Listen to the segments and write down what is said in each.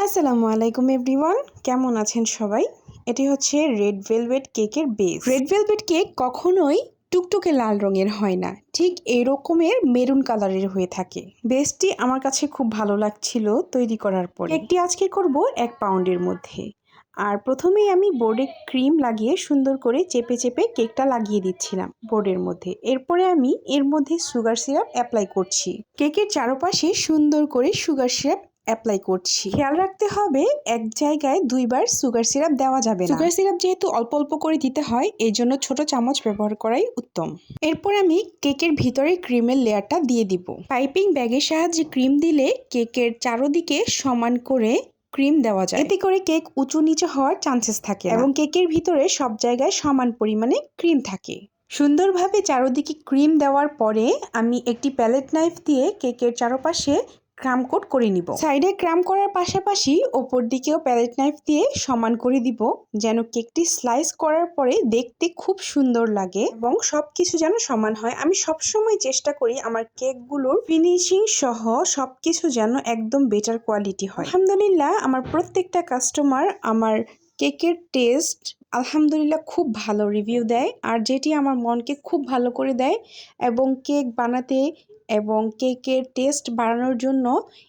আসসালামু আলাইকুম এভরিওয়ান, কেমন আছেন সবাই? এটি হচ্ছে রেড ভেলভেট কেকের বেস। রেড ভেলভেট কেক কখনোই টুকটুকে লাল রঙের হয় না, ঠিক এরকমের মেরুন কালারের হয়ে থাকে। বেসটি আমার কাছে খুব ভালো লাগছিল তৈরি করার পরে। কেকটি আজকে করব 1 পাউন্ডের মধ্যে। আর প্রথমেই আমি বোর্ডে ক্রিম লাগিয়ে সুন্দর করে চেপে চেপে কেকটা লাগিয়ে দিচ্ছিলাম বোর্ডের মধ্যে। এরপরে আমি এর মধ্যে সুগার সিরাপ অ্যাপ্লাই করছি। কেকের চারপাশে সুন্দর করে সুগার সিরাপ অ্যাপ্লাই করছি। খেয়াল রাখতে হবে এক জায়গায় 2 বার সুগার সিরাপ দেওয়া যাবে না। সুগার সিরাপ যেহেতু অল্প অল্প করে দিতে হয়, এই জন্য ছোট চামচ ব্যবহার করাই উত্তম। এরপর আমি কেকের ভিতরে ক্রিমের লেয়ারটা দিয়ে দিব। পাইপিং ব্যাগের সাহায্যে ক্রিম দিলে কেকের চারদিকে সমান করে ক্রিম দেওয়া যায়। এতে করে কেক উঁচু নিচু হওয়ার চান্সেস থাকে এবং কেকের ভিতরে সব জায়গায় সমান পরিমাণে ক্রিম থাকে। সুন্দরভাবে চারদিকে ক্রিম দেওয়ার পরে আমি একটি প্যালেট নাইফ দিয়ে কেকের চারপাশে ক্রাম কোট করে নিব। সাইডে ক্রাম করার পাশাপাশি ওপর দিকেও প্যালেট নাইফ দিয়ে সমান করে দিব, যেন কেকটি স্লাইস করার পরে দেখতে খুব সুন্দর লাগে এবং সবকিছু যেন সমান হয়। আমি সবসময় চেষ্টা করি আমার কেকগুলোর ফিনিশিং সহ সবকিছু যেন একদম বেটার কোয়ালিটি হয়। আলহামদুলিল্লাহ, আমার প্রত্যেকটা কাস্টমার আমার কেকের টেস্ট আলহামদুলিল্লাহ খুব ভালো রিভিউ দেয়, আর যেটি আমার মনকে খুব ভালো করে দেয় এবং কেক বানাতে এবং কেকের টেস্ট বাড়ানোর জন্য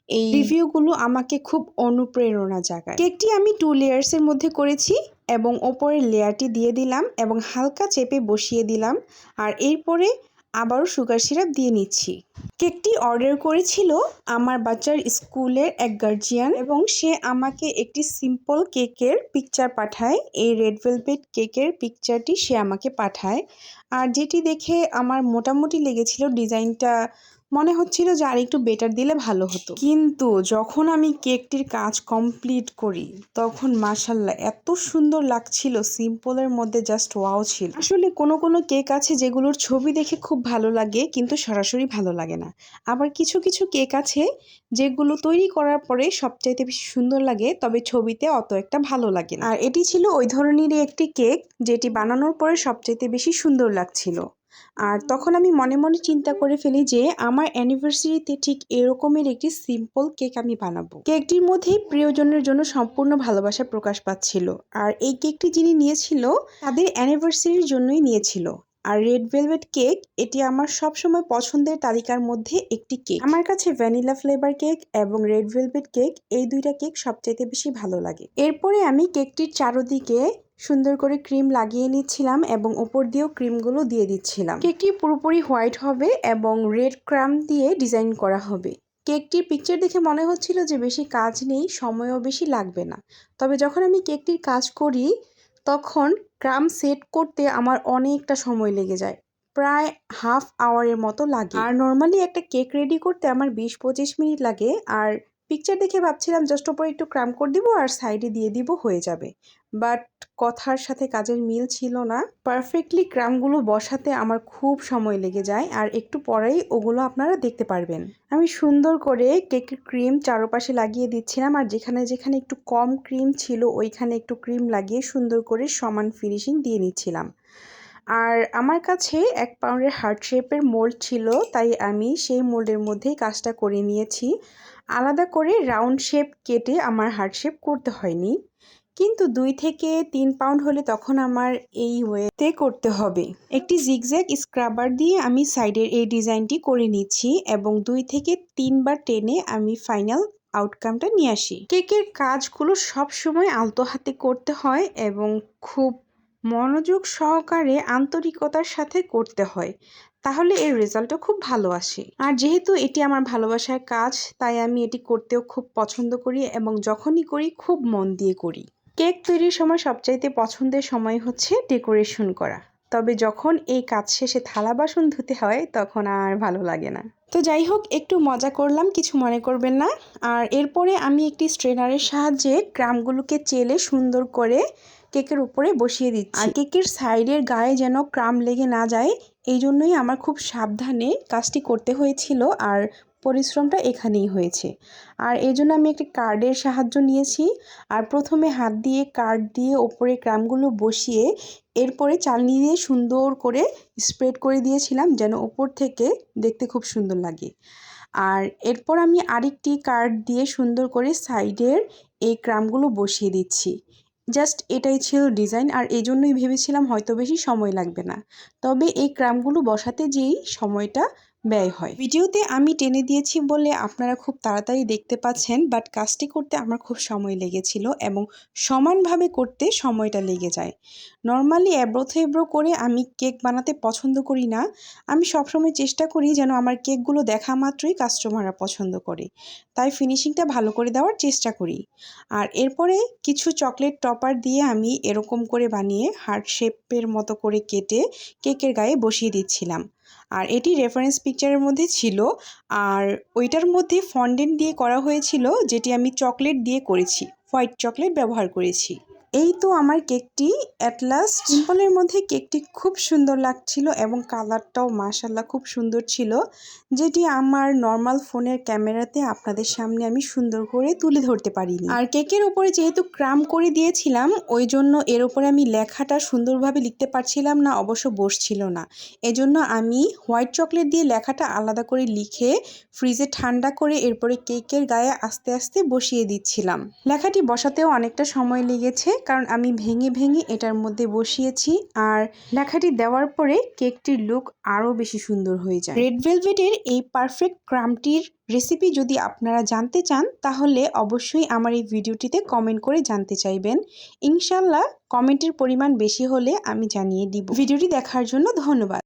এই রিভিউগুলো আমাকে খুব অনুপ্রেরণা জাগায়। কেকটি আমি 2 লেয়ার্সের মধ্যে করেছি এবং ওপরের লেয়ারটি দিয়ে দিলাম এবং হালকা চেপে বসিয়ে দিলাম, আর এরপরে আবারও সুগার সিরাপ দিয়ে নিচ্ছি। কেকটি অর্ডার করেছিল আমার বাচ্চার স্কুলের এক গার্জিয়ান এবং সে আমাকে একটি সিম্পল কেকের পিকচার পাঠায়। এই রেড ভেলভেট কেকের পিকচারটি সে আমাকে পাঠায়, আর যেটি দেখে আমার মোটামুটি লেগেছিল ডিজাইনটা, মনে হচ্ছিল যে আর একটু বেটার দিলে ভালো হতো। কিন্তু যখন আমি কেকটির কাজ কমপ্লিট করি তখন মাশাআল্লাহ এত সুন্দর লাগছিল, সিম্পলের মধ্যে জাস্ট ওয়াও ছিল। আসলে কোনো কোনো কেক আছে যেগুলোর ছবি দেখে খুব ভালো লাগে কিন্তু সরাসরি ভালো লাগে না, আবার কিছু কিছু কেক আছে যেগুলো তৈরি করার পরে সবচাইতে বেশি সুন্দর লাগে তবে ছবিতে অত একটা ভালো লাগে না। আর এটি ছিল ওই ধরনেরই একটি কেক যেটি বানানোর পরে সবচাইতে বেশি সুন্দর লাগছিল। আর তখন আমি মনে মনে চিন্তা করে ফেলি যে আমার অ্যানিভার্সারিতে ঠিক এরকমের একটি সিম্পল কেক আমি বানাবো। কেকটির মধ্যে প্রিয়জনের জন্য সম্পূর্ণ ভালোবাসা প্রকাশ পাচ্ছিল, আর এই কেকটি যিনি নিয়েছিল তাদের অ্যানিভার্সারির জন্যই নিয়েছিল। আর রেড ভেলভেট কেক এটি আমার সবসময় পছন্দের তালিকার মধ্যে একটি কেক। আমার কাছে ভ্যানিলা ফ্লেভার কেক এবং রেড ভেলভেট কেক এই দুইটা কেক সবচাইতে বেশি ভালো লাগে। এরপরে আমি কেকটির চারদিকে সুন্দর করে ক্রিম লাগিয়ে নিচ্ছিলাম এবং ওপর দিয়েও ক্রিমগুলো দিয়ে দিচ্ছিলাম। কেকটি পুরোপুরি হোয়াইট হবে এবং রেড ক্রাম দিয়ে ডিজাইন করা হবে। কেকটির পিকচার দেখে মনে হচ্ছিল যে বেশি কাজ নেই, সময়ও বেশি লাগবে না, তবে যখন আমি কেকটির কাজ করি তখন ক্রাম সেট করতে আমার অনেকটা সময় লেগে যায়, প্রায় হাফ আওয়ারের মতো লাগে। আর নর্মালি একটা কেক রেডি করতে আমার 20-25 মিনিট লাগে, আর পিকচার দেখে ভাবছিলাম জাস্ট ওপরে একটু ক্রাম করে দিব আর সাইডে দিয়ে দিব, হয়ে যাবে। বাট কথার সাথে কাজের মিল ছিল না। পারফেক্টলি ক্রামগুলো বসাতে আমার খুব সময় লেগে যায়, আর একটু পরেই ওগুলো আপনারা দেখতে পারবেন। আমি সুন্দর করে কেকের ক্রিম চারপাশে লাগিয়ে দিচ্ছিলাম, আর যেখানে যেখানে একটু কম ক্রিম ছিল ওইখানে একটু ক্রিম লাগিয়ে সুন্দর করে সমান ফিনিশিং দিয়ে নিচ্ছিলাম। আর আমার কাছে 1 পাউন্ডের হার্ট শেপের মোল্ড ছিল, তাই আমি সেই মোল্ডের মধ্যেই কাজটা করে নিয়েছি। আলাদা করে রাউন্ড শেপ কেটে আমার হার্ট শেপ করতে হয়নি, কিন্তু 2 থেকে 3 পাউন্ড হলে তখন আমার এই ওয়েতে করতে হবে। একটি জিগজ্যাগ স্ক্রাবার দিয়ে আমি সাইডের এই ডিজাইনটি করে নিচ্ছি এবং 2 থেকে 3 বার টেনে আমি ফাইনাল আউটকামটা নিয়ে আসি। কেকের কাজগুলো সবসময় আলতো হাতে করতে হয় এবং খুব মনোযোগ সহকারে আন্তরিকতার সাথে করতে হয়, তাহলে এর রেজাল্টও খুব ভালো আসে। আর যেহেতু এটি আমার ভালোবাসার কাজ তাই আমি এটি করতেও খুব পছন্দ করি এবং যখনই করি খুব মন দিয়ে করি। কেক তৈরির সময় সবচাইতে পছন্দের সময় হচ্ছে ডেকোরেশন করা, তবে যখন এই কাজ শেষে থালা বাসন ধুতে হয় তখন আর ভালো লাগে না। তো যাই হোক, একটু মজা করলাম, কিছু মনে করবেন না। আর এরপরে আমি একটি স্ট্রেনারের সাহায্যে ক্রামগুলোকে চেলে সুন্দর করে কেকের উপরে বসিয়ে দিচ্ছি। আর কেকের সাইডের গায়ে যেন ক্রাম লেগে না যায় এই জন্যই আমার খুব সাবধানে কাজটি করতে হয়েছিল, আর পরিশ্রমটা এখানেই হয়েছে। আর এই জন্য আমি একটি কার্ডের সাহায্য নিয়েছি, আর প্রথমে হাত দিয়ে কার্ড দিয়ে ওপরে ক্রামগুলো বসিয়ে এরপরে চালনি দিয়ে সুন্দর করে স্প্রেড করে দিয়েছিলাম যেন ওপর থেকে দেখতে খুব সুন্দর লাগে। আর এরপর আমি আরেকটি কার্ড দিয়ে সুন্দর করে সাইডের এই ক্রামগুলো বসিয়ে দিচ্ছি। জাস্ট এটাই ছিল ডিজাইন, আর এই জন্যই ভেবেছিলাম হয়তো বেশি সময় লাগবে না, তবে এই ক্রামগুলো বসাতে যেই সময়টা ব্যয় হয়। ভিডিওতে আমি টেনে দিয়েছি বলে আপনারা খুব তাড়াতাড়ি দেখতে পাচ্ছেন, বাট কাজটি করতে আমার খুব সময় লেগেছিল এবং সমানভাবে করতে সময়টা লেগে যায়। নর্মালি এবড়ো থেবড়ো করে আমি কেক বানাতে পছন্দ করি না। আমি সবসময় চেষ্টা করি যেন আমার কেকগুলো দেখা মাত্রই কাস্টমাররা পছন্দ করে, তাই ফিনিশিংটা ভালো করে দেওয়ার চেষ্টা করি। আর এরপরে কিছু চকলেট টপার দিয়ে আমি এরকম করে বানিয়ে হার্ট শেপের মতো করে কেটে কেকের গায়ে বসিয়ে দিচ্ছিলাম। আর এটি রেফারেন্স পিকচারের মধ্যে ছিল, আর ওইটার মধ্যে ফন্ডেন্ট দিয়ে করা হয়েছিল, যেটি আমি চকলেট দিয়ে করেছি, হোয়াইট চকলেট ব্যবহার করেছি। এই তো আমার কেকটি অ্যাট লাস্ট। সিম্পলের মধ্যে কেকটি খুব সুন্দর লাগছিল এবং কালারটাও মাশাআল্লাহ খুব সুন্দর ছিল, যেটি আমার নর্মাল ফোনের ক্যামেরাতে আপনাদের সামনে আমি সুন্দর করে তুলে ধরতে পারিনি। আর কেকের উপরে যেহেতু ক্রাম করে দিয়েছিলাম, ওই জন্য এর উপরে আমি লেখাটা সুন্দরভাবে লিখতে পারছিলাম না, অবশ্য বসছিল না। এজন্য আমি হোয়াইট চকলেট দিয়ে লেখাটা আলাদা করে লিখে ফ্রিজে ঠান্ডা করে এরপরে কেকের গায়ে আস্তে আস্তে বসিয়ে দিচ্ছিলাম। লেখাটি বসাতেও অনেকটা সময় লেগেছে, কারণ আমি ভেঙে ভেঙে এটার মধ্যে বসিয়েছি। আর লেখাটি দেওয়ার পরে কেকটির লুক আরও বেশি সুন্দর হয়ে যায়। রেড ভেলভেটের এই পারফেক্ট ক্রামটির রেসিপি যদি আপনারা জানতে চান, তাহলে অবশ্যই আমার এই ভিডিওটিতে কমেন্ট করে জানতে চাইবেন। ইনশাল্লাহ কমেন্টের পরিমাণ বেশি হলে আমি জানিয়ে দিব। ভিডিওটি দেখার জন্য ধন্যবাদ।